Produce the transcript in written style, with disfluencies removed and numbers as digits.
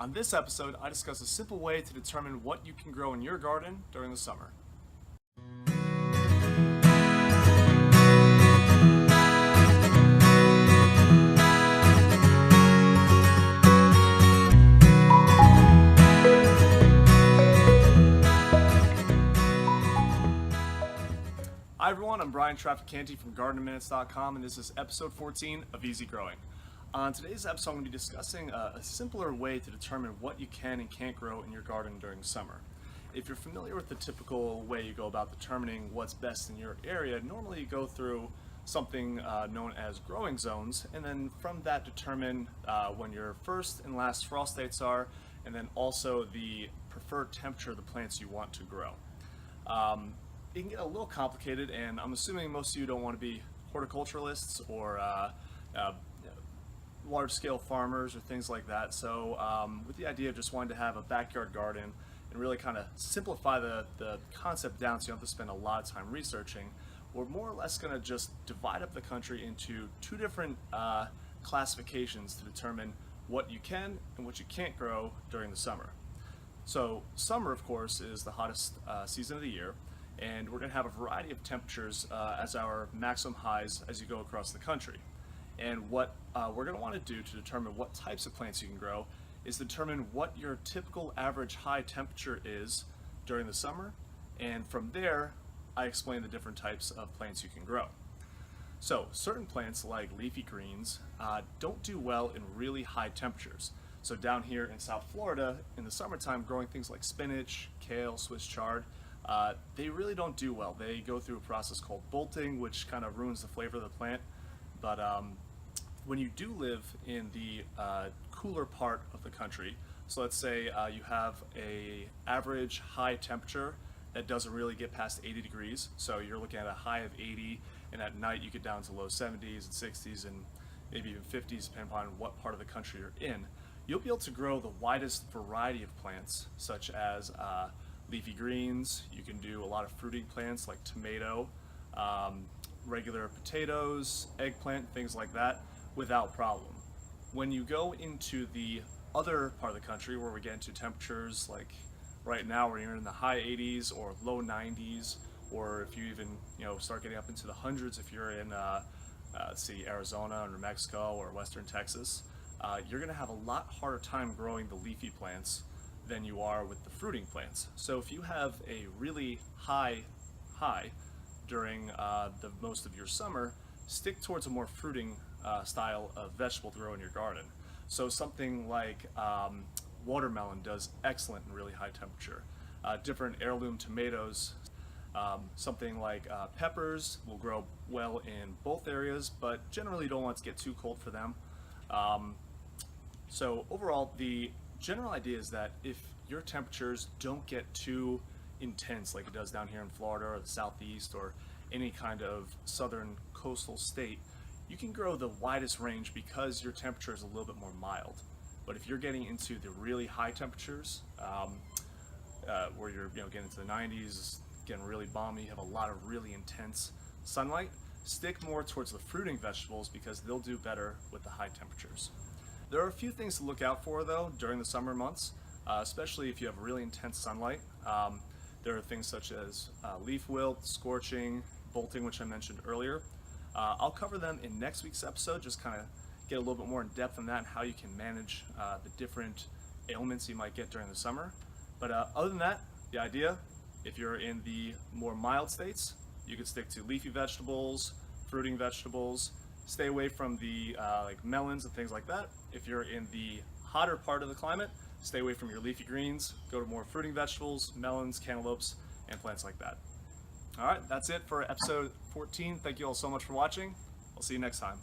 On this episode, I discuss a simple way to determine what you can grow in your garden during the summer. Hi everyone, I'm Brian Trafficanti from GardenMinutes.com, and this is episode 14 of Easy Growing. On today's episode, I'm going to be discussing a simpler way to determine what you can and can't grow in your garden during summer. If you're familiar with the typical way you go about determining what's best in your area, normally you go through something known as growing zones, and then from that determine when your first and last frost dates are, and then also the preferred temperature of the plants you want to grow. It can get a little complicated, and I'm assuming most of you don't want to be horticulturalists or large-scale farmers or things like that. So with the idea of just wanting to have a backyard garden and really kind of simplify the concept down so you don't have to spend a lot of time researching, we're more or less going to just divide up the country into two different classifications to determine what you can and what you can't grow during the summer. So summer, of course, is the hottest season of the year, and we're going to have a variety of temperatures as our maximum highs as you go across the country. And what we're going to want to do to determine what types of plants you can grow is determine what your typical average high temperature is during the summer, and from there I explain the different types of plants you can grow. So certain plants like leafy greens don't do well in really high temperatures. So down here in South Florida in the summertime, growing things like spinach, kale, Swiss chard, they really don't do well. They go through a process called bolting, which kind of ruins the flavor of the plant. But when you do live in the cooler part of the country, so let's say you have a average high temperature that doesn't really get past 80 degrees, so you're looking at a high of 80, and at night you get down to low 70s and 60s and maybe even 50s depending upon what part of the country you're in, you'll be able to grow the widest variety of plants, such as leafy greens. You can do a lot of fruiting plants like tomato, regular potatoes, eggplant, things like that without problem. When you go into the other part of the country where we get into temperatures like right now where you're in the high 80s or low 90s, or if you even start getting up into the hundreds if you're in let's see, Arizona or New Mexico or Western Texas, you're going to have a lot harder time growing the leafy plants than you are with the fruiting plants. So if you have a really high during the most of your summer, stick towards a more fruiting style of vegetable to grow in your garden. So something like watermelon does excellent in really high temperature. Different heirloom tomatoes, something like peppers will grow well in both areas, but generally you don't want to get too cold for them. So overall, the general idea is that if your temperatures don't get too intense like it does down here in Florida or the Southeast or any kind of southern coastal state, you can grow the widest range because your temperature is a little bit more mild. But if you're getting into the really high temperatures, where you're getting into the 90s, getting really balmy, you have a lot of really intense sunlight, stick more towards the fruiting vegetables because they'll do better with the high temperatures. There are a few things to look out for though during the summer months, especially if you have really intense sunlight. There are things such as leaf wilt, scorching, bolting, which I mentioned earlier. I'll cover them in next week's episode, just kind of get a little bit more in depth on that and how you can manage the different ailments you might get during the summer. But other than that, the idea, if you're in the more mild states, you can stick to leafy vegetables, fruiting vegetables, stay away from the like melons and things like that. If you're in the hotter part of the climate, stay away from your leafy greens, go to more fruiting vegetables, melons, cantaloupes, and plants like that. All right, that's it for episode 14. Thank you all so much for watching. I'll see you next time.